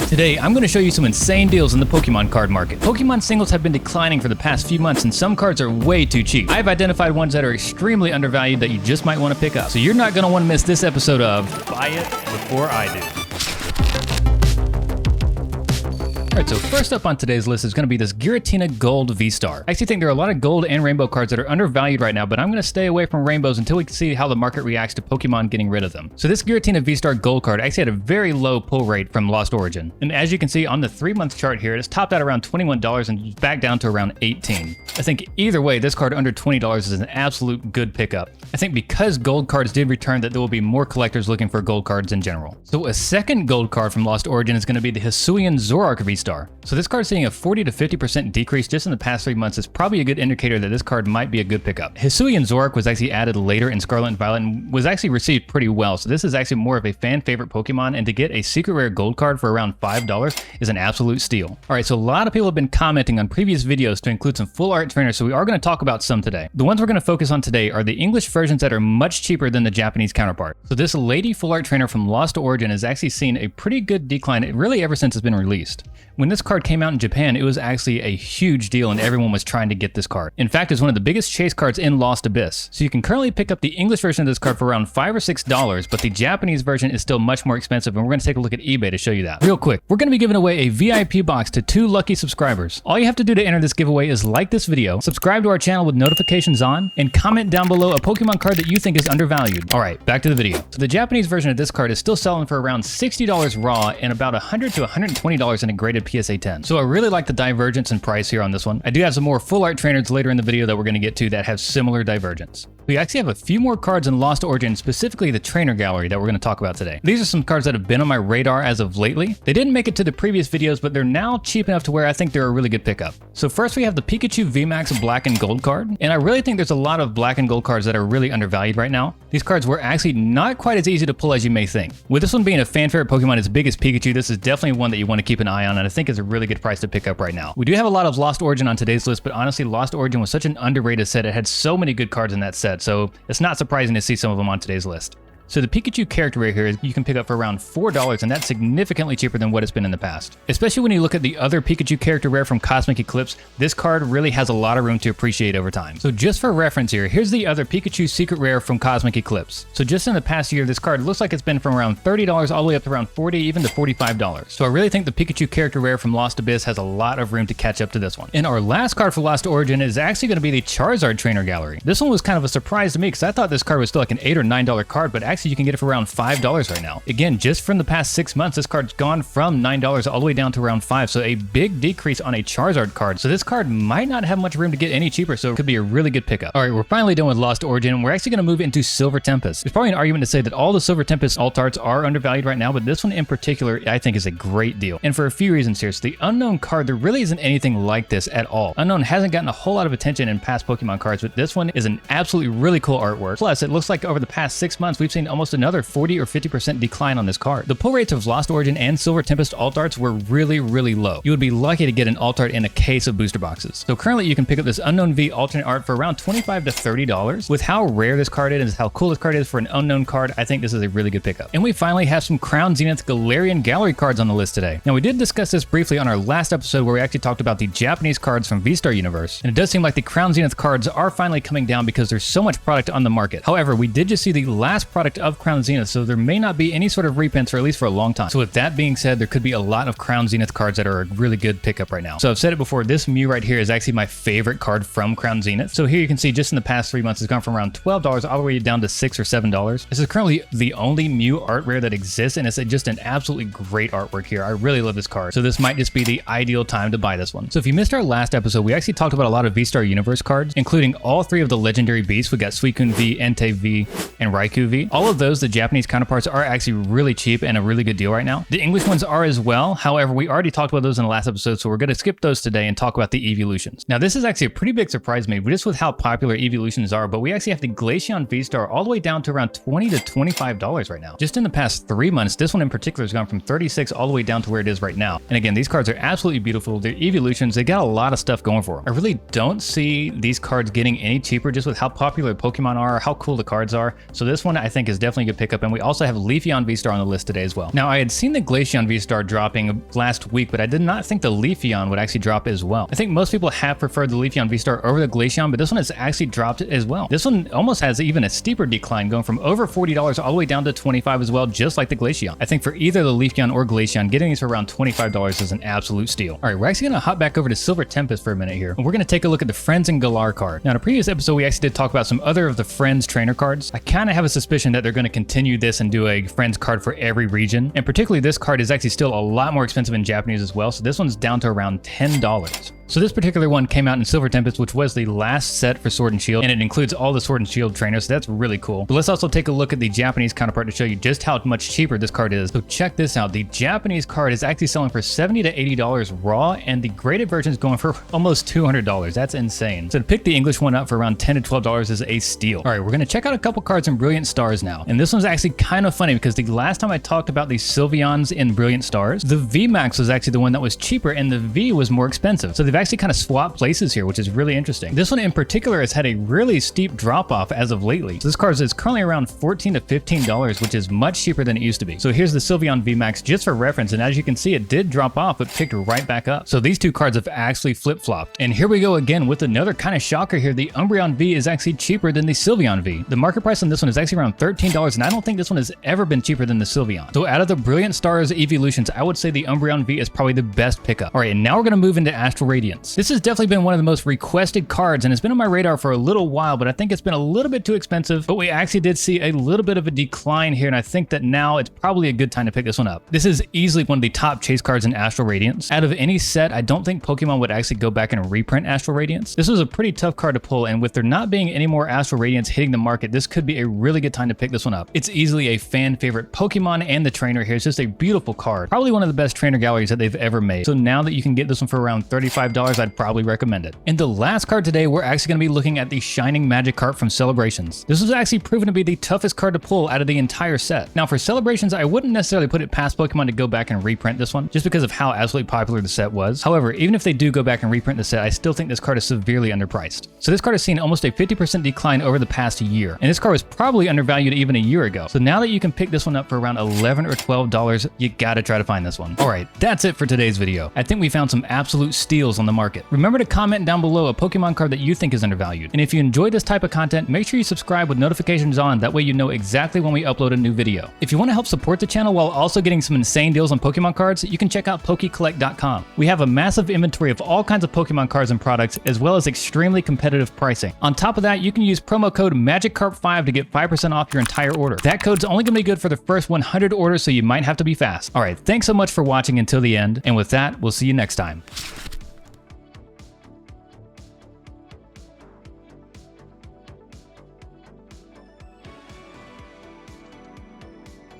Today, I'm going to show you some insane deals in the Pokemon card market. Pokemon singles have been declining for the past few months and some cards are way too cheap. I've identified ones that are extremely undervalued that you just might want to pick up. So you're not going to want to miss this episode of Buy It Before I Do. Alright, so first up on today's list is going to be this Giratina Gold V-Star. I actually think there are a lot of gold and rainbow cards that are undervalued right now, but I'm going to stay away from rainbows until we can see how the market reacts to Pokemon getting rid of them. So this Giratina V-Star Gold card actually had a very low pull rate from Lost Origin. And as you can see on the 3-month chart here, it's topped out around $21 and back down to around $18. I think either way, this card under $20 is an absolute good pickup. I think because gold cards did return that there will be more collectors looking for gold cards in general. So a second gold card from Lost Origin is going to be the Hisuian Zoroark V-Star. So this card seeing a 40 to 50% decrease just in the past 3 months is probably a good indicator that this card might be a good pickup. Hisuian Zoroark was actually added later in Scarlet and Violet and was actually received pretty well, so this is actually more of a fan favorite Pokemon, and to get a secret rare gold card for around $5 is an absolute steal. Alright, so a lot of people have been commenting on previous videos to include some full art trainers, so we are going to talk about some today. The ones we're going to focus on today are the English versions that are much cheaper than the Japanese counterpart. So this lady full art trainer from Lost Origin has actually seen a pretty good decline really ever since it's been released. When this card came out in Japan, it was actually a huge deal and everyone was trying to get this card. In fact, it's one of the biggest chase cards in Lost Abyss. So you can currently pick up the English version of this card for around $5 or $6, but the Japanese version is still much more expensive, and we're going to take a look at eBay to show you that. Real quick, we're going to be giving away a VIP box to 2 lucky subscribers. All you have to do to enter this giveaway is like this video, subscribe to our channel with notifications on, and comment down below a Pokemon card that you think is undervalued. Alright, back to the video. So the Japanese version of this card is still selling for around $60 raw and about $100 to $120 in a graded PSA 10. So I really like the divergence in price here on this one. I do have some more full art trainers later in the video that we're going to get to that have similar divergence. We actually have a few more cards in Lost Origin, specifically the trainer gallery, that we're going to talk about today. These are some cards that have been on my radar as of lately. They didn't make it to the previous videos, but they're now cheap enough to where I think they're a really good pickup. So first we have the Pikachu VMAX Black and Gold card, and I really think there's a lot of Black and Gold cards that are really undervalued right now. These cards were actually not quite as easy to pull as you may think. With this one being a fan favorite Pokemon as big as Pikachu, this is definitely one that you want to keep an eye on, and I think is a really good price to pick up right now. We do have a lot of Lost Origin on today's list, but honestly, Lost Origin was such an underrated set. It had so many good cards in that set, so it's not surprising to see some of them on today's list. So the Pikachu character rare here you can pick up for around $4, and that's significantly cheaper than what it's been in the past. Especially when you look at the other Pikachu character rare from Cosmic Eclipse, this card really has a lot of room to appreciate over time. So just for reference here, here's the other Pikachu secret rare from Cosmic Eclipse. So just in the past year, this card looks like it's been from around $30 all the way up to around $40, even to $45. So I really think the Pikachu character rare from Lost Abyss has a lot of room to catch up to this one. And our last card for Lost Origin is actually going to be the Charizard Trainer Gallery. This one was kind of a surprise to me because I thought this card was still like an $8 or $9 card, but actually you can get it for around $5 right now. Again, just from the past 6 months, this card's gone from $9 all the way down to around $5, so a big decrease on a Charizard card. So this card might not have much room to get any cheaper, so it could be a really good pickup. Alright, we're finally done with Lost Origin, and we're actually going to move into Silver Tempest. There's probably an argument to say that all the Silver Tempest alt arts are undervalued right now, but this one in particular I think is a great deal. And for a few reasons here. So the Unknown card, there really isn't anything like this at all. Unknown hasn't gotten a whole lot of attention in past Pokemon cards, but this one is an absolutely really cool artwork. Plus, it looks like over the past 6 months, we've seen almost another 40 or 50% decline on this card. The pull rates of Lost Origin and Silver Tempest alt arts were really low. You would be lucky to get an alt art in a case of booster boxes. So currently you can pick up this Unknown V alternate art for around $25 to $30. With how rare this card is, how cool this card is for an Unknown card, I think this is a really good pickup. And we finally have some Crown Zenith Galarian Gallery cards on the list today. Now we did discuss this briefly on our last episode where we actually talked about the Japanese cards from V-Star Universe, and it does seem like the Crown Zenith cards are finally coming down because there's so much product on the market. However, we did just see the last product of Crown Zenith, so there may not be any sort of reprints, or at least for a long time. So with that being said, there could be a lot of Crown Zenith cards that are a really good pickup right now. So I've said it before, this Mew right here is actually my favorite card from Crown Zenith. So here you can see just in the past 3 months, it's gone from around $12 all the way down to $6 or $7. This is currently the only Mew art rare that exists, and it's just an absolutely great artwork here. I really love this card. So this might just be the ideal time to buy this one. So if you missed our last episode, we actually talked about a lot of V-Star Universe cards, including all 3 of the legendary beasts. We got Suicune V, Entei V, and Raikou V. All of those, the Japanese counterparts, are actually really cheap and a really good deal right now. The English ones are as well. However, we already talked about those in the last episode, so we're going to skip those today and talk about the evolutions. Now, this is actually a pretty big surprise to me, just with how popular evolutions are, but we actually have the Glaceon V-Star all the way down to around $20 to $25 right now. Just in the past 3 months, this one in particular has gone from $36 all the way down to where it is right now. And again, these cards are absolutely beautiful. They're evolutions. They got a lot of stuff going for them. I really don't see these cards getting any cheaper just with how popular Pokemon are, how cool the cards are. So this one I think is is definitely a good pickup, and we also have Leafeon V-Star on the list today as well. Now, I had seen the Glaceon V-Star dropping last week, but I did not think the Leafeon would actually drop as well. I think most people have preferred the Leafeon V-Star over the Glaceon, but this one has actually dropped as well. This one almost has even a steeper decline, going from over $40 all the way down to $25 as well, just like the Glaceon. I think for either the Leafeon or Glaceon, getting these for around $25 is an absolute steal. All right, we're actually gonna hop back over to Silver Tempest for a minute here, and we're gonna take a look at the Friends and Galar card. Now, in a previous episode, we actually did talk about some other of the Friends trainer cards. I kind of have a suspicion that they're going to continue this and do a Friends card for every region, and particularly this card is actually still a lot more expensive in Japanese as well, so this one's down to around $10. So this particular one came out in Silver Tempest, which was the last set for Sword and Shield, and it includes all the Sword and Shield trainers, so that's really cool. But let's also take a look at the Japanese counterpart to show you just how much cheaper this card is. So check this out. The Japanese card is actually selling for $70 to $80 raw, and the graded version is going for almost $200. That's insane. So to pick the English one up for around $10 to $12 is a steal. All right, we're going to check out a couple cards in Brilliant Stars now. And this one's actually kind of funny because the last time I talked about the Sylveons in Brilliant Stars, the VMAX was actually the one that was cheaper and the V was more expensive. So they've actually kind of swapped places here, which is really interesting. This one in particular has had a really steep drop off as of lately. So this card is currently around $14 to $15, which is much cheaper than it used to be. So here's the Sylveon VMAX just for reference, and as you can see, it did drop off but picked right back up. So these two cards have actually flip-flopped. And here we go again with another kind of shocker here. The Umbreon V is actually cheaper than the Sylveon V. The market price on this one is actually around $13, and I don't think this one has ever been cheaper than the Sylveon. So out of the Brilliant Stars evolutions, I would say the Umbreon V is probably the best pickup. All right, and now we're going to move into Astral Radiance. This has definitely been one of the most requested cards, and it's been on my radar for a little while, but I think it's been a little bit too expensive. But we actually did see a little bit of a decline here, and I think that now it's probably a good time to pick this one up. This is easily one of the top chase cards in Astral Radiance. Out of any set, I don't think Pokemon would actually go back and reprint Astral Radiance. This was a pretty tough card to pull, and with there not being any more Astral Radiance hitting the market, this could be a really good time to pick this one up. It's easily a fan favorite Pokemon, and the trainer here is just a beautiful card. Probably one of the best trainer galleries that they've ever made. So now that you can get this one for around $35, I'd probably recommend it. And the last card today, we're actually going to be looking at the Shining Magikarp from Celebrations. This was actually proven to be the toughest card to pull out of the entire set. Now for Celebrations, I wouldn't necessarily put it past Pokemon to go back and reprint this one, just because of how absolutely popular the set was. However, even if they do go back and reprint the set, I still think this card is severely underpriced. So this card has seen almost a 50% decline over the past year, and this card was probably undervalued even a year ago. So now that you can pick this one up for around $11 or $12, you gotta try to find this one. All right, that's it for today's video. I think we found some absolute steals on the market. Remember to comment down below a Pokemon card that you think is undervalued. And if you enjoy this type of content, make sure you subscribe with notifications on. That way you know exactly when we upload a new video. If you want to help support the channel while also getting some insane deals on Pokemon cards, you can check out PokeCollect.com. We have a massive inventory of all kinds of Pokemon cards and products, as well as extremely competitive pricing. On top of that, you can use promo code MAGICARP5 to get 5% off your entire order. That code's only going to be good for the first 100 orders, so you might have to be fast. All right, thanks so much for watching until the end, and with that, we'll see you next time.